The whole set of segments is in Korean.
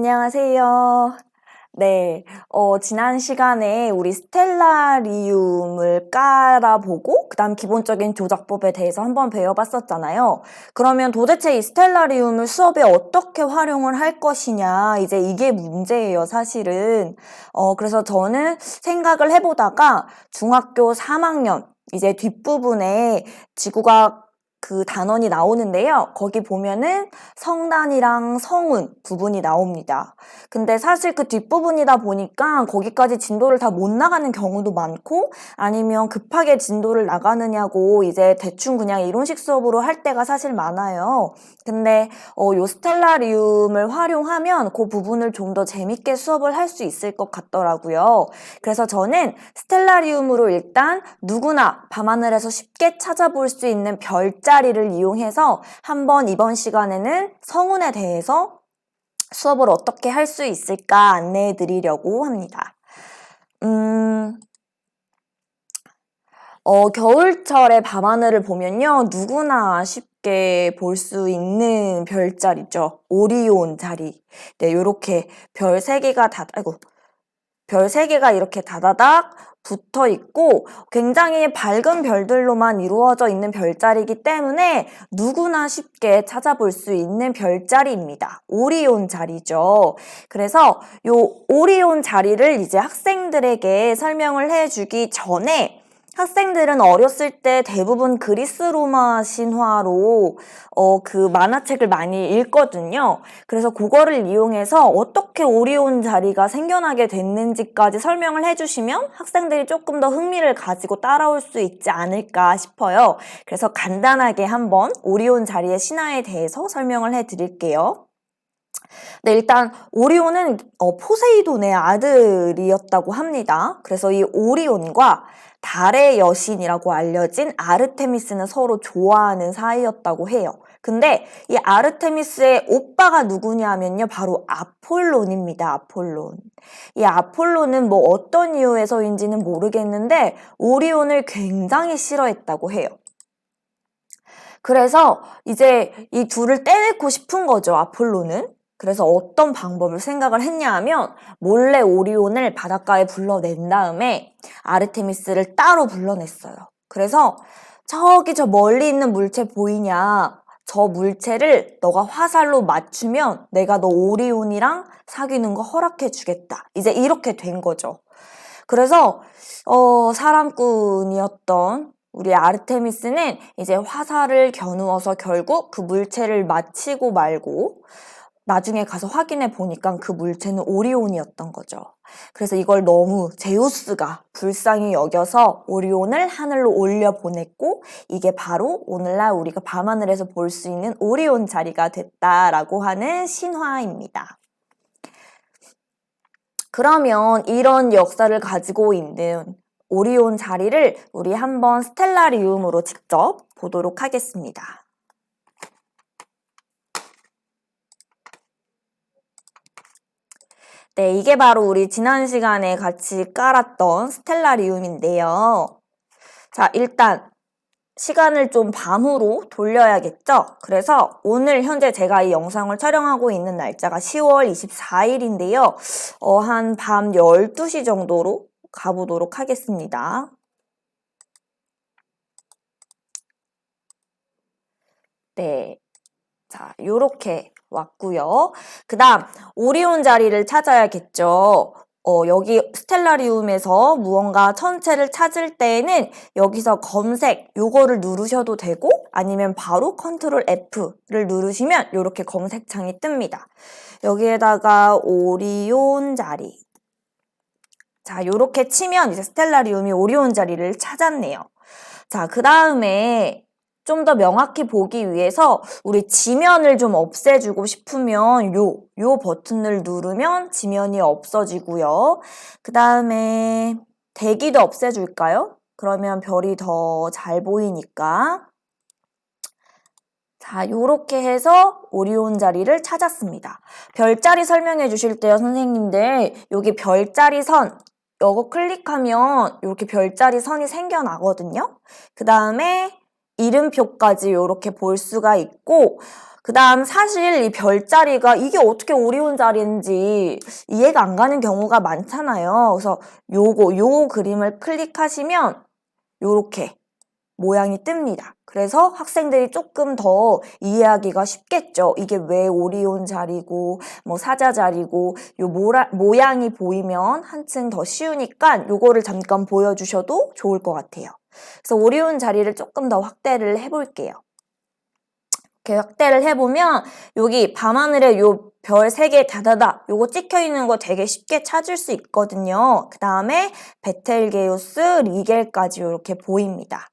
안녕하세요. 네, 지난 시간에 우리 스텔라리움을 깔아보고, 그 다음 기본적인 조작법에 대해서 한번 배워봤었잖아요. 그러면 도대체 이 스텔라리움을 수업에 어떻게 활용을 할 것이냐, 이제 이게 문제예요, 사실은. 그래서 저는 생각을 해보다가 중학교 3학년, 이제 뒷부분에 지구과학 그 단원이 나오는데요. 거기 보면은 성단이랑 성운 부분이 나옵니다. 근데 사실 그 뒷부분이다 보니까 거기까지 진도를 다 못 나가는 경우도 많고 아니면 급하게 진도를 나가느냐고 이제 대충 그냥 이론식 수업으로 할 때가 사실 많아요. 근데 요 스텔라리움을 활용하면 그 부분을 좀 더 재밌게 수업을 할 수 있을 것 같더라고요. 그래서 저는 스텔라리움으로 일단 누구나 밤하늘에서 쉽게 찾아볼 수 있는 별자리를 이용해서 한번 이번 시간에는 성운에 대해서 수업을 어떻게 할 수 있을까 안내해 드리려고 합니다. 겨울철에 밤하늘을 보면요. 누구나 쉽게 볼 수 있는 별자리죠. 오리온 자리. 네, 요렇게 별 3개가 이렇게 다다닥 붙어 있고 굉장히 밝은 별들로만 이루어져 있는 별자리이기 때문에 누구나 쉽게 찾아볼 수 있는 별자리입니다. 오리온 자리죠. 그래서 요 오리온 자리를 이제 학생들에게 설명을 해주기 전에 학생들은 어렸을 때 대부분 그리스 로마 신화로 그 만화책을 많이 읽거든요. 그래서 그거를 이용해서 어떻게 오리온 자리가 생겨나게 됐는지까지 설명을 해주시면 학생들이 조금 더 흥미를 가지고 따라올 수 있지 않을까 싶어요. 그래서 간단하게 한번 오리온 자리의 신화에 대해서 설명을 해드릴게요. 네, 일단 오리온은 포세이돈의 아들이었다고 합니다. 그래서 이 오리온과 달의 여신이라고 알려진 아르테미스는 서로 좋아하는 사이였다고 해요. 근데 이 아르테미스의 오빠가 누구냐면요. 바로 아폴론입니다. 아폴론. 이 아폴론은 뭐 어떤 이유에서인지는 모르겠는데 오리온을 굉장히 싫어했다고 해요. 그래서 이제 이 둘을 떼내고 싶은 거죠. 아폴론은. 그래서 어떤 방법을 생각을 했냐 하면 몰래 오리온을 바닷가에 불러낸 다음에 아르테미스를 따로 불러냈어요. 그래서 저기 저 멀리 있는 물체 보이냐? 저 물체를 너가 화살로 맞추면 내가 너 오리온이랑 사귀는 거 허락해 주겠다. 이제 이렇게 된 거죠. 그래서 사랑꾼이었던 우리 아르테미스는 이제 화살을 겨누어서 결국 그 물체를 맞히고 말고 나중에 가서 확인해 보니까 그 물체는 오리온이었던 거죠. 그래서 이걸 너무 제우스가 불쌍히 여겨서 오리온을 하늘로 올려보냈고 이게 바로 오늘날 우리가 밤하늘에서 볼 수 있는 오리온 자리가 됐다라고 하는 신화입니다. 그러면 이런 역사를 가지고 있는 오리온 자리를 우리 한번 스텔라리움으로 직접 보도록 하겠습니다. 네, 이게 바로 우리 지난 시간에 같이 깔았던 스텔라리움인데요. 자, 일단 시간을 좀 밤으로 돌려야겠죠? 그래서 오늘 현재 제가 이 영상을 촬영하고 있는 날짜가 10월 24일인데요. 한 밤 12시 정도로 가보도록 하겠습니다. 네. 자, 요렇게 왔고요. 그 다음 오리온 자리를 찾아야겠죠. 여기 스텔라리움에서 무언가 천체를 찾을 때에는 여기서 검색 요거를 누르셔도 되고 아니면 바로 컨트롤 F를 누르시면 요렇게 검색창이 뜹니다. 여기에다가 오리온 자리. 자, 요렇게 치면 이제 스텔라리움이 오리온 자리를 찾았네요. 자, 그 다음에 좀 더 명확히 보기 위해서 우리 지면을 좀 없애주고 싶으면 요 버튼을 누르면 지면이 없어지고요. 그 다음에 대기도 없애줄까요? 그러면 별이 더 잘 보이니까. 자, 요렇게 해서 오리온 자리를 찾았습니다. 별자리 설명해 주실 때요, 선생님들. 여기 별자리 선, 이거 클릭하면 이렇게 별자리 선이 생겨나거든요. 그 다음에 이름표까지 이렇게 볼 수가 있고 그 다음 사실 이 별자리가 이게 어떻게 오리온 자리인지 이해가 안 가는 경우가 많잖아요. 그래서 요 그림을 클릭하시면 요렇게 모양이 뜹니다. 그래서 학생들이 조금 더 이해하기가 쉽겠죠. 이게 왜 오리온 자리고 뭐 사자 자리고 요 모양이 보이면 한층 더 쉬우니까 요거를 잠깐 보여주셔도 좋을 것 같아요. 그래서 오리온 자리를 조금 더 확대를 해볼게요. 이렇게 확대를 해보면 여기 밤하늘에 요 별 3개 다다다 요거 찍혀 있는 거 되게 쉽게 찾을 수 있거든요. 그 다음에 베텔게우스, 리겔까지 이렇게 보입니다.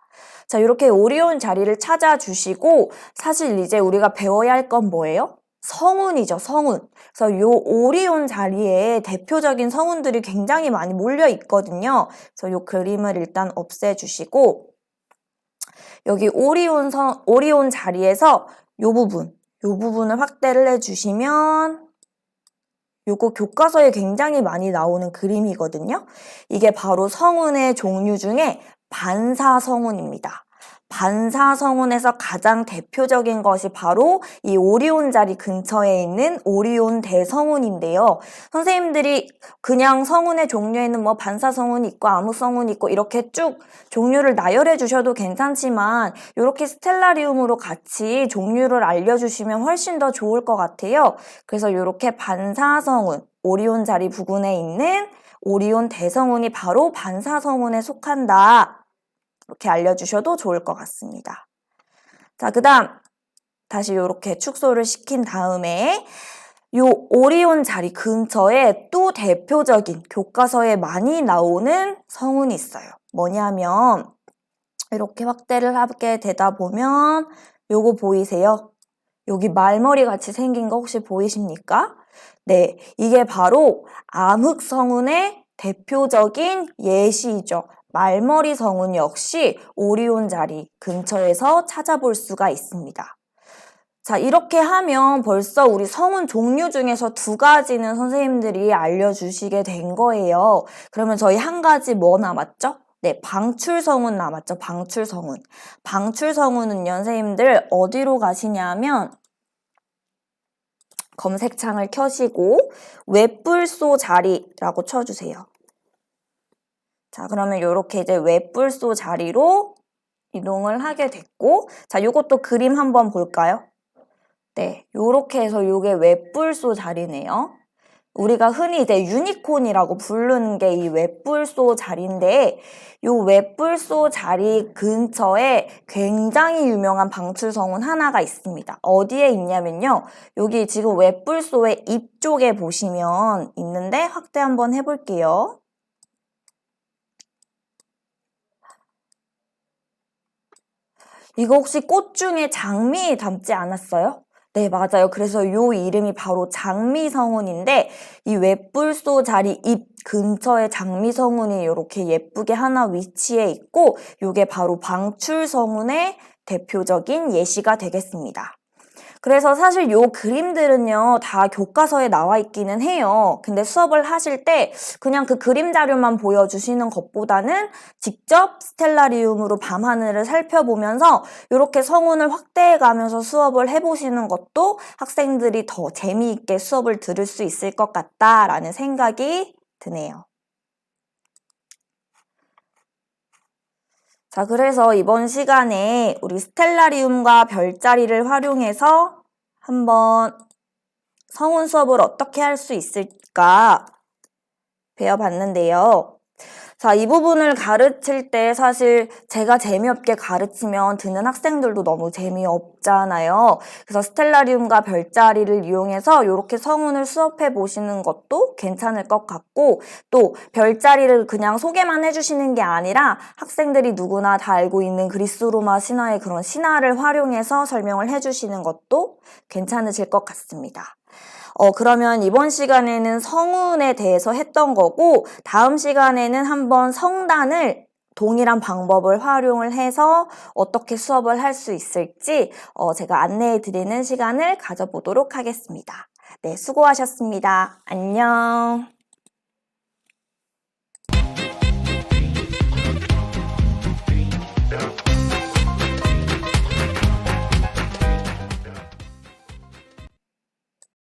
자, 이렇게 오리온 자리를 찾아주시고 사실 이제 우리가 배워야 할 건 뭐예요? 성운이죠, 성운. 그래서 요 오리온 자리에 대표적인 성운들이 굉장히 많이 몰려 있거든요. 그래서 요 그림을 일단 없애주시고 여기 오리온 자리에서 요 부분을 확대를 해주시면 요거 교과서에 굉장히 많이 나오는 그림이거든요. 이게 바로 성운의 종류 중에 반사성운입니다. 반사성운에서 가장 대표적인 것이 바로 이 오리온 자리 근처에 있는 오리온 대성운인데요. 선생님들이 그냥 성운의 종류에는 뭐 반사성운이 있고 암흑성운이 있고 이렇게 쭉 종류를 나열해 주셔도 괜찮지만 이렇게 스텔라리움으로 같이 종류를 알려주시면 훨씬 더 좋을 것 같아요. 그래서 이렇게 반사성운, 오리온 자리 부근에 있는 오리온 대성운이 바로 반사성운에 속한다. 이렇게 알려주셔도 좋을 것 같습니다. 자, 그 다음 다시 이렇게 축소를 시킨 다음에 요 오리온 자리 근처에 또 대표적인 교과서에 많이 나오는 성운이 있어요. 뭐냐면 이렇게 확대를 하게 되다 보면 요거 보이세요? 여기 말머리 같이 생긴 거 혹시 보이십니까? 네, 이게 바로 암흑성운의 대표적인 예시이죠. 말머리 성운 역시 오리온 자리 근처에서 찾아볼 수가 있습니다. 자, 이렇게 하면 벌써 우리 성운 종류 중에서 2가지는 선생님들이 알려주시게 된 거예요. 그러면 저희 한 가지 뭐 남았죠? 네, 방출성운 남았죠. 방출성운. 방출성운은요, 선생님들 어디로 가시냐면 검색창을 켜시고 웹불소 자리라고 쳐주세요. 자, 그러면 이렇게 이제 웹불소 자리로 이동을 하게 됐고, 자, 요것도 그림 한번 볼까요? 네, 요렇게 해서 요게 웹불소 자리네요. 우리가 흔히 이제 유니콘이라고 부르는 게 이 웹불소 자리인데 요 웹불소 자리 근처에 굉장히 유명한 방출성운 하나가 있습니다. 어디에 있냐면요. 여기 지금 웹불소의 입 쪽에 보시면 있는데 확대 한번 해볼게요. 이거 혹시 꽃 중에 장미 닮지 않았어요? 네, 맞아요. 그래서 요 이름이 바로 장미성운인데 이 웹불소 자리 입 근처에 장미성운이 이렇게 예쁘게 하나 위치해 있고 요게 바로 방출성운의 대표적인 예시가 되겠습니다. 그래서 사실 요 그림들은요 다 교과서에 나와 있기는 해요. 근데 수업을 하실 때 그냥 그 그림 자료만 보여주시는 것보다는 직접 스텔라리움으로 밤하늘을 살펴보면서 이렇게 성운을 확대해가면서 수업을 해보시는 것도 학생들이 더 재미있게 수업을 들을 수 있을 것 같다라는 생각이 드네요. 자, 그래서 이번 시간에 우리 스텔라리움과 별자리를 활용해서 한번 성운 수업을 어떻게 할 수 있을까 배워봤는데요. 자, 이 부분을 가르칠 때 사실 제가 재미없게 가르치면 듣는 학생들도 너무 재미없잖아요. 그래서 스텔라리움과 별자리를 이용해서 이렇게 성운을 수업해 보시는 것도 괜찮을 것 같고 또 별자리를 그냥 소개만 해주시는 게 아니라 학생들이 누구나 다 알고 있는 그리스 로마 신화의 그런 신화를 활용해서 설명을 해주시는 것도 괜찮으실 것 같습니다. 그러면 이번 시간에는 성운에 대해서 했던 거고 다음 시간에는 한번 성단을 동일한 방법을 활용을 해서 어떻게 수업을 할 수 있을지 제가 안내해 드리는 시간을 가져보도록 하겠습니다. 네, 수고하셨습니다. 안녕.